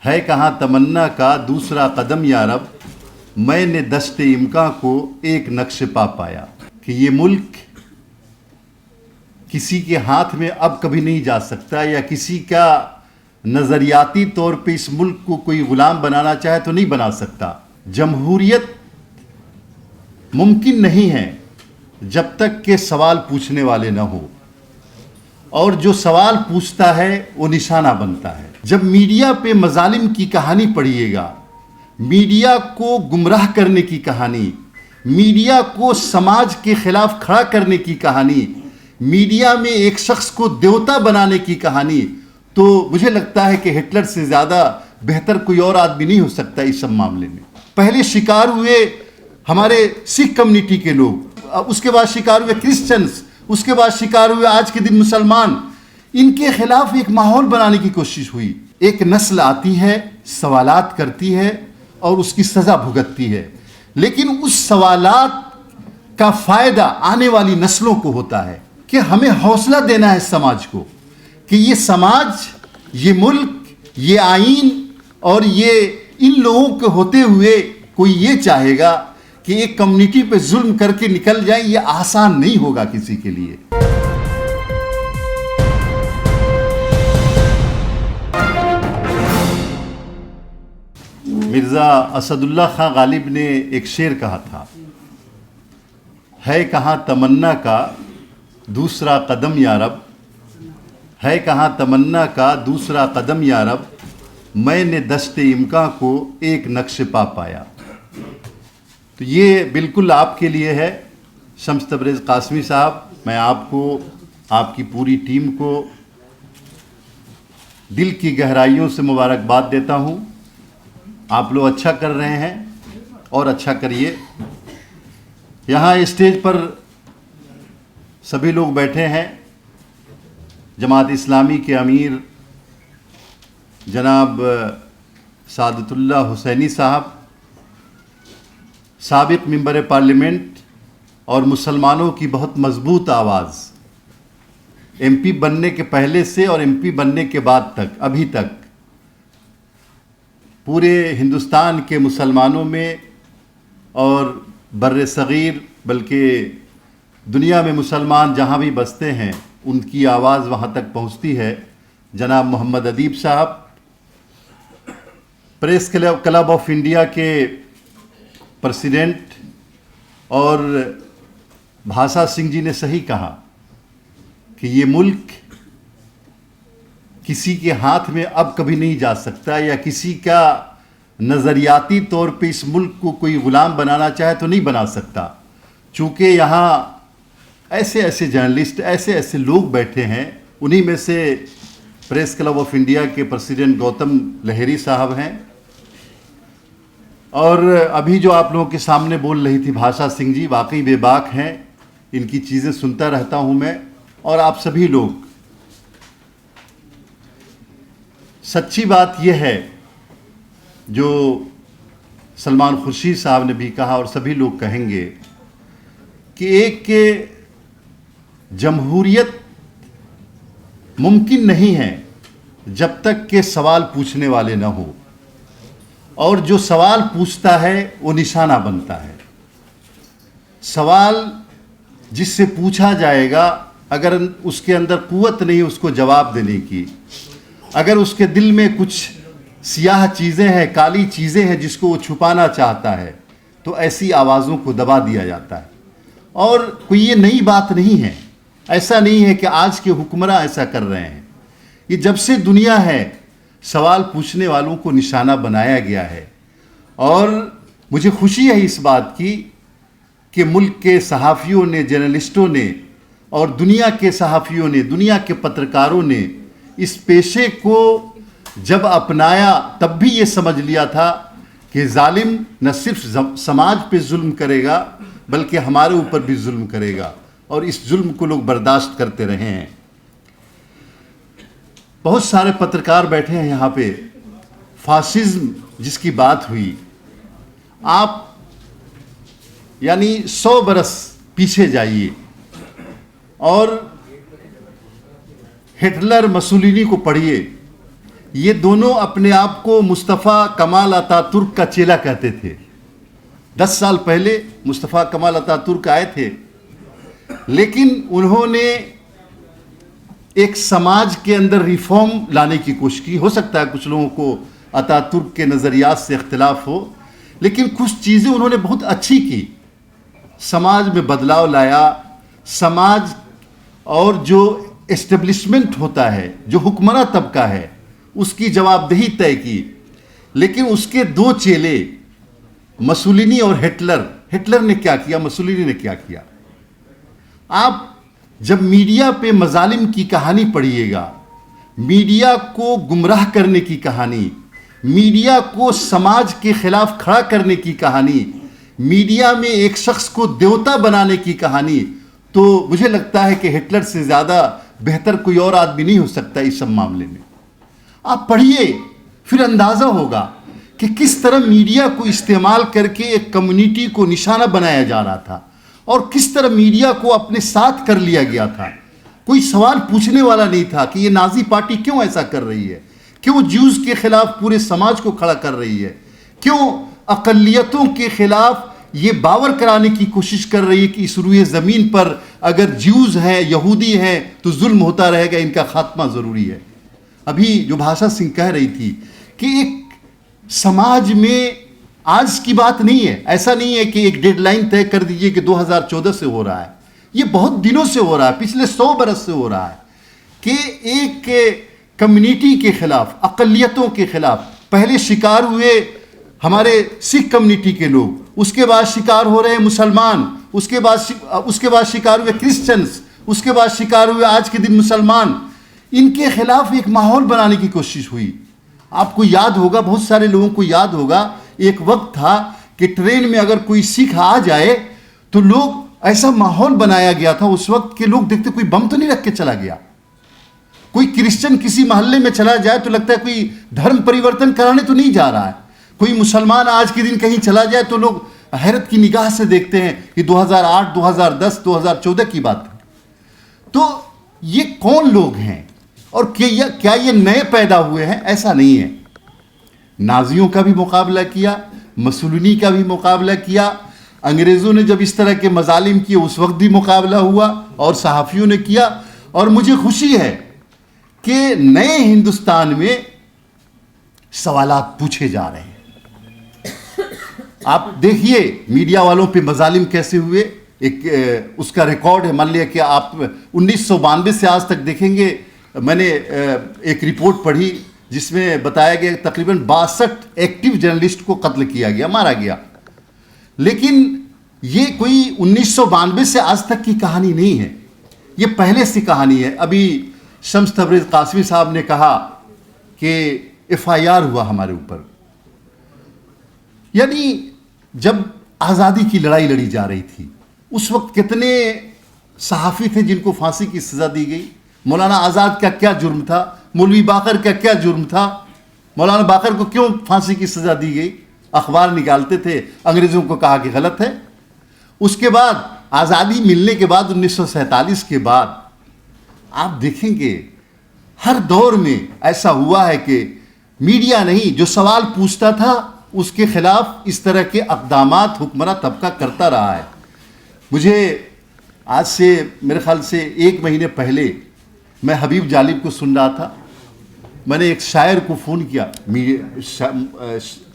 है कहाँ तमन्ना का दूसरा कदम या रब, मैंने दस्ते इम्कां को एक नक्श पा पाया। कि ये मुल्क किसी के हाथ में अब कभी नहीं जा सकता, या किसी का नज़रियाती तौर पे इस मुल्क को कोई ग़ुलाम बनाना चाहे तो नहीं बना सकता। जमहूरियत मुमकिन नहीं है जब तक के सवाल पूछने वाले न हो, और जो सवाल पूछता है वो निशाना बनता है। जब मीडिया पे मजालिम की कहानी पढ़िएगा, मीडिया को गुमराह करने की कहानी, मीडिया को समाज के खिलाफ खड़ा करने की कहानी, मीडिया में एक शख्स को देवता बनाने की कहानी, तो मुझे लगता है कि हिटलर से ज़्यादा बेहतर कोई और आदमी नहीं हो सकता इस सब मामले में। पहले शिकार हुए हमारे सिख कम्युनिटी के लोग, उसके बाद शिकार हुए क्रिश्चियंस, उसके बाद शिकार हुए आज के दिन मुसलमान। इनके खिलाफ एक माहौल बनाने की कोशिश हुई। एक नस्ल आती है, सवालात करती है और उसकी सज़ा भुगतती है, लेकिन उस सवालात का फ़ायदा आने वाली नस्लों को होता है। कि हमें हौसला देना है समाज को कि ये समाज, ये मुल्क, ये आईन और ये इन लोगों के होते हुए कोई ये चाहेगा कि एक कम्युनिटी पे जुल्म करके निकल जाए, ये आसान नहीं होगा किसी के लिए। मिर्ज़ा असदुल्ला खां गालिब ने एक शेर कहा था, है कहाँ तमन्ना का दूसरा कदम या रब, है कहाँ तमन्ना का दूसरा कदम या रब, मैंने दस्ते इम्कां को एक नक्श पा पाया। तो ये बिल्कुल आपके लिए है शम्स तबरेज़ कासमी साहब। मैं आपको, आपकी पूरी टीम को दिल की गहराइयों से मुबारकबाद देता हूँ। आप लोग अच्छा कर रहे हैं और अच्छा करिए। यहाँ स्टेज पर सभी लोग बैठे हैं। जमात इस्लामी के अमीर जनाब सादतुल्लाह हुसैनी साहब, साबिक मेंबर पार्लियामेंट और मुसलमानों की बहुत मजबूत आवाज़, एमपी बनने के पहले से और एमपी बनने के बाद तक, अभी तक पूरे हिंदुस्तान के मुसलमानों में और बर्रे सग़ीर, बल्कि दुनिया में मुसलमान जहाँ भी बसते हैं उनकी आवाज़ वहाँ तक पहुँचती है। जनाब मोहम्मद अदीब साहब, प्रेस क्लब ऑफ इंडिया के प्रेसिडेंट, और भाषा सिंह जी ने सही कहा कि ये मुल्क किसी के हाथ में अब कभी नहीं जा सकता, या किसी का नज़रियाती तौर पे इस मुल्क को कोई ग़ुलाम बनाना चाहे तो नहीं बना सकता। चूँकि यहाँ ऐसे ऐसे जर्नलिस्ट, ऐसे ऐसे लोग बैठे हैं, उन्हीं में से प्रेस क्लब ऑफ इंडिया के प्रेसिडेंट गौतम लहेरी साहब हैं, और अभी जो आप लोगों के सामने बोल रही थी भाषा सिंह जी, वाकई बेबाक हैं। इनकी चीज़ें सुनता रहता हूँ मैं, और आप सभी लोग। सच्ची बात यह है जो सलमान खुर्शीद साहब ने भी कहा और सभी लोग कहेंगे कि एक के जमहूरियत मुमकिन नहीं है जब तक के सवाल पूछने वाले न हो, और जो सवाल पूछता है वो निशाना बनता है। सवाल जिससे पूछा जाएगा, अगर उसके अंदर कुव्वत नहीं उसको जवाब देने की, अगर उसके दिल में कुछ सियाह चीज़ें हैं, काली चीज़ें हैं जिसको वो छुपाना चाहता है, तो ऐसी आवाज़ों को दबा दिया जाता है। और कोई ये नई बात नहीं है, ऐसा नहीं है कि आज के हुक्मरान ऐसा कर रहे हैं। ये जब से दुनिया है, सवाल पूछने वालों को निशाना बनाया गया है। और मुझे खुशी है इस बात की कि मुल्क के सहाफ़ियों ने, जर्नलिस्टों ने और दुनिया के सहाफ़ियों ने, दुनिया के पत्रकारों ने इस पेशे को जब अपनाया, तब भी ये समझ लिया था कि जालिम न सिर्फ समाज पे जुल्म करेगा बल्कि हमारे ऊपर भी जुल्म करेगा, और इस जुल्म को लोग बर्दाश्त करते रहे हैं। बहुत सारे पत्रकार बैठे हैं यहाँ पे। फासिज्म जिसकी बात हुई, आप यानी 100 बरस पीछे जाइए और हिटलर, मसूलिनी को पढ़िए। ये दोनों अपने आप को मुस्तफ़ा कमाल अतातुर्क का चेला कहते थे। 10 साल पहले मुस्तफ़ा कमाल अतातुर्क आए थे, लेकिन उन्होंने एक समाज के अंदर रिफॉर्म लाने की कोशिश की। हो सकता है कुछ लोगों को अतातुर्क के नज़रियात से इख्तिलाफ हो, लेकिन कुछ चीज़ें उन्होंने बहुत अच्छी की। समाज में बदलाव लाया, समाज और जो एस्टेब्लिशमेंट होता है, जो हुक्मरान तबका है, उसकी जवाबदेही तय की। लेकिन उसके दो चेले, मसोलिनी और हिटलर ने क्या किया, मसोलिनी ने क्या किया। आप जब मीडिया पे मजालिम की कहानी पढ़िएगा, मीडिया को गुमराह करने की कहानी, मीडिया को समाज के खिलाफ खड़ा करने की कहानी, मीडिया में एक शख्स को देवता बनाने की कहानी, तो मुझे लगता है कि हिटलर से ज़्यादा बेहतर कोई और आदमी नहीं हो सकता इस सब मामले में। आप पढ़िए, फिर अंदाज़ा होगा कि किस तरह मीडिया को इस्तेमाल करके एक कम्युनिटी को निशाना बनाया जा रहा था और किस तरह मीडिया को अपने साथ कर लिया गया था। कोई सवाल पूछने वाला नहीं था कि ये नाजी पार्टी क्यों ऐसा कर रही है, क्यों ज्यूज़ के खिलाफ पूरे समाज को खड़ा कर रही है, क्यों अक़लियतों के खिलाफ ये बावर कराने की कोशिश कर रही है कि इस रुए ज़मीन पर अगर ज्यूज़ हैं, यहूदी हैं तो जुल्म होता रहेगा, इनका खात्मा ज़रूरी है। अभी जो भाषा सिंह कह रही थी कि एक समाज में आज की बात नहीं है, ऐसा नहीं है कि एक डेडलाइन तय कर दीजिए कि 2014 से हो रहा है, ये बहुत दिनों से हो रहा है, पिछले 100 बरस से हो रहा है कि एक कम्युनिटी के खिलाफ, अक़लियतों के खिलाफ पहले शिकार हुए हमारे सिख कम्युनिटी के लोग, उसके बाद शिकार हो रहे मुसलमान, उसके बाद शिकार हुए क्रिश्चियंस, उसके बाद शिकार हुए आज के दिन मुसलमान। इनके खिलाफ एक माहौल बनाने की कोशिश हुई। आपको याद होगा, बहुत सारे लोगों को याद होगा, एक वक्त था कि ट्रेन में अगर कोई सिख आ जाए तो लोग, ऐसा माहौल बनाया गया था उस वक्त के लोग देखते कोई बम तो नहीं रख के चला गया। कोई क्रिश्चियन किसी मोहल्ले में चला जाए तो लगता है कोई धर्म परिवर्तन कराने तो नहीं जा रहा है। कोई मुसलमान आज के दिन कहीं चला जाए तो लोग हैरत की निगाह से देखते हैं कि 2008, 2010, 2014 की बात है। तो ये कौन लोग हैं और क्या ये नए पैदा हुए हैं? ऐसा नहीं है। नाजियों का भी मुकाबला किया, मसोलिनी का भी मुकाबला किया, अंग्रेज़ों ने जब इस तरह के मजालिम किए उस वक्त भी मुकाबला हुआ और सहाफ़ियों ने किया। और मुझे खुशी है कि नए हिंदुस्तान में सवालात पूछे जा रहे हैं। आप देखिए मीडिया वालों पे मजालिम कैसे हुए, एक उसका रिकॉर्ड है। मान लिया कि आप 1992 से आज तक देखेंगे, मैंने एक रिपोर्ट पढ़ी जिसमें बताया गया तकरीबन 62 एक्टिव जर्नलिस्ट को कत्ल किया गया, मारा गया। लेकिन ये कोई 1992 से आज तक की कहानी नहीं है, ये पहले से कहानी है। अभी शम्स तबरेज़ कासमी साहब ने कहा कि FIR हुआ हमारे ऊपर, यानी जब आज़ादी की लड़ाई लड़ी जा रही थी उस वक्त कितने सहाफ़ी थे जिनको फांसी की सज़ा दी गई। मौलाना आज़ाद का क्या जुर्म था, मौलवी बाकर का क्या जुर्म था, मौलाना बाकर को क्यों फांसी की सज़ा दी गई? अखबार निकालते थे, अंग्रेज़ों को कहा कि गलत है। उसके बाद आज़ादी मिलने के बाद 1947 के बाद आप देखेंगे हर दौर में ऐसा हुआ है कि मीडिया नहीं, जो सवाल पूछता था उसके खिलाफ इस तरह के अक़दामात हुक्मरान तबका करता रहा है। मुझे आज से मेरे ख्याल से 1 महीने पहले मैं हबीब जालिब को सुन रहा था। मैंने एक शायर को फ़ोन किया,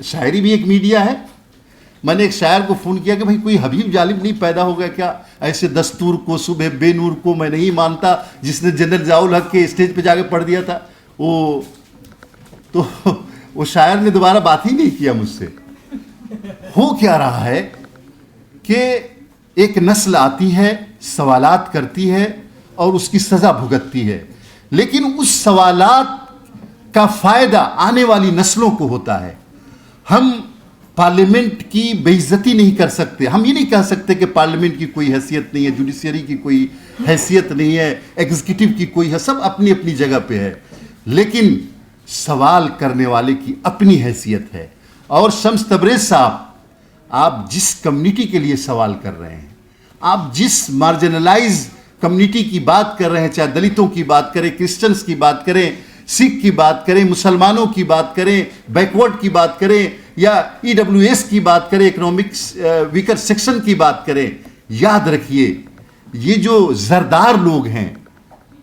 शायरी भी एक मीडिया है। मैंने एक शायर को फ़ोन किया कि भाई कोई हबीब जालिब नहीं पैदा हो गया क्या? ऐसे दस्तूर को सुबह बेनूर को मैं नहीं मानता, जिसने जनरल ज़ियाउल हक के स्टेज पे जाके पढ़ दिया था। वो शायर ने दोबारा बात ही नहीं किया मुझसे। हो क्या रहा है कि एक नस्ल आती है, सवालात करती है और उसकी सज़ा भुगतती है, लेकिन उस सवालात का फ़ायदा आने वाली नस्लों को होता है। हम पार्लियामेंट की बेइज्जती नहीं कर सकते, हम ये नहीं कह सकते कि पार्लियामेंट की कोई हैसियत नहीं है, जुडिशरी की कोई हैसियत नहीं है, एग्जीक्यूटिव की कोई है, सब अपनी अपनी जगह पे है, लेकिन सवाल करने वाले की अपनी हैसियत है। और शम्स तबरेज़ साहब, आप जिस कम्युनिटी के लिए सवाल कर रहे हैं, आप जिस मार्जिनलाइज कम्युनिटी की बात कर रहे हैं, चाहे दलितों की बात करें, क्रिश्चियंस की बात करें, सिख की बात करें, मुसलमानों की बात करें, बैकवर्ड की बात करें, या ईडब्ल्यूएस की बात करें, इकोनॉमिक्स वीकर सेक्शन की बात करें, याद रखिए ये जो जरदार लोग हैं,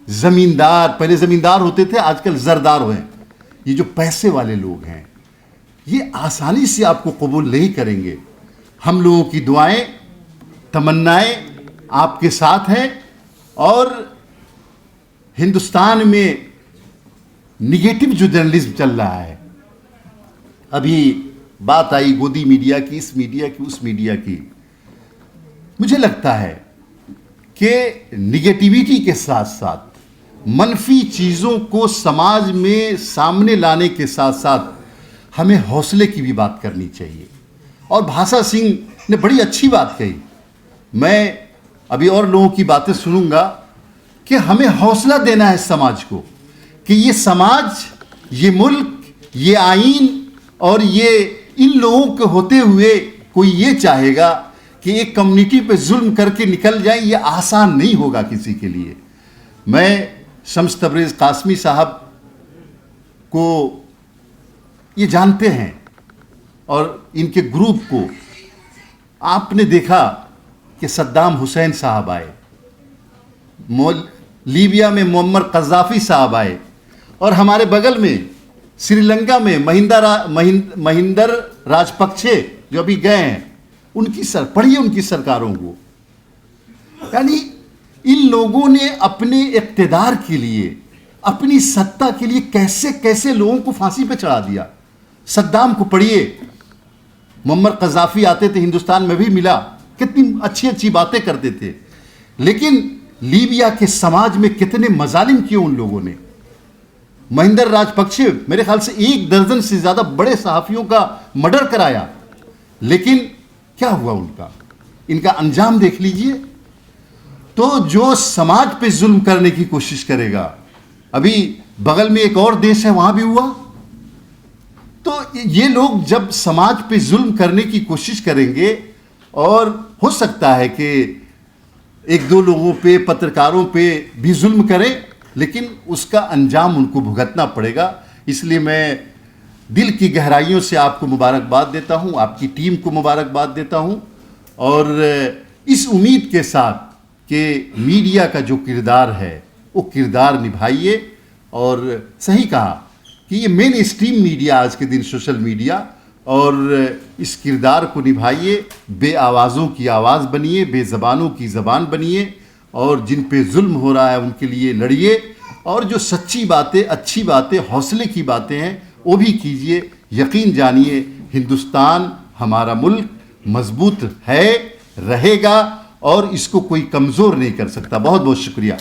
जमींदार, पहले जमींदार होते थे, आजकल जरदार हुए, ये जो पैसे वाले लोग हैं, ये आसानी से आपको कबूल नहीं करेंगे। हम लोगों की दुआएं, तमन्नाएं आपके साथ हैं, और हिंदुस्तान में निगेटिव जो जर्नलिज्म चल रहा है, अभी बात आई गोदी मीडिया की, इस मीडिया की, उस मीडिया की, मुझे लगता है कि निगेटिविटी के साथ साथ मनफी चीज़ों को समाज में सामने लाने के साथ साथ हमें हौसले की भी बात करनी चाहिए। और भाषा सिंह ने बड़ी अच्छी बात कही, मैं अभी और लोगों की बातें सुनूंगा, कि हमें हौसला देना है समाज को कि ये समाज, ये मुल्क, ये आईन और ये इन लोगों के होते हुए कोई ये चाहेगा कि एक कम्युनिटी पे जुल्म करके निकल जाए, ये आसान नहीं होगा किसी के लिए। मैं शम्स तबरेज़ कासमी साहब को ये जानते हैं और इनके ग्रुप को आपने देखा कि सद्दाम हुसैन साहब आए, लीबिया में मुअम्मर कज़ाफ़ी साहब आए, और हमारे बगल में श्रीलंका में महिंदर राजपक्षे जो अभी गए हैं, उनकी पढ़िए उनकी सरकारों को। यानी इन लोगों ने अपने इक़्तिदार के लिए, अपनी सत्ता के लिए कैसे कैसे लोगों को फांसी पे चढ़ा दिया। सद्दाम को पढ़िए, मुअम्मर कज़ाफ़ी आते थे, हिंदुस्तान में भी मिला, कितनी अच्छी अच्छी बातें करते थे, लेकिन लीबिया के समाज में कितने मजालिम किए उन लोगों ने। महिंदर राजपक्षे मेरे ख्याल से 1 दर्जन से ज़्यादा बड़े सहाफ़ियों का मर्डर कराया, लेकिन क्या हुआ उनका, इनका अंजाम देख लीजिए। तो जो समाज पे जुल्म करने की कोशिश करेगा, अभी बगल में एक और देश है, वहाँ भी हुआ। तो ये लोग जब समाज पे जुल्म करने की कोशिश करेंगे, और हो सकता है कि 1-2 लोगों पे, पत्रकारों पे भी जुल्म करें, लेकिन उसका अंजाम उनको भुगतना पड़ेगा। इसलिए मैं दिल की गहराइयों से आपको मुबारकबाद देता हूं, आपकी टीम को मुबारकबाद देता हूं, और इस उम्मीद के साथ कि मीडिया का जो किरदार है वो किरदार निभाइए। और सही कहा कि ये मेन स्ट्रीम मीडिया आज के दिन सोशल मीडिया, और इस किरदार को निभाइए, बे आवाज़ों की आवाज़ बनिए, बेज़बानों की ज़बान बनिए, और जिन पे जुल्म हो रहा है उनके लिए लड़िए, और जो सच्ची बातें, अच्छी बातें, हौसले की बातें हैं वो भी कीजिए। यकीन जानिए हिंदुस्तान हमारा मुल्क मजबूत है, रहेगा, और इसको कोई कमज़ोर नहीं कर सकता। बहुत बहुत शुक्रिया।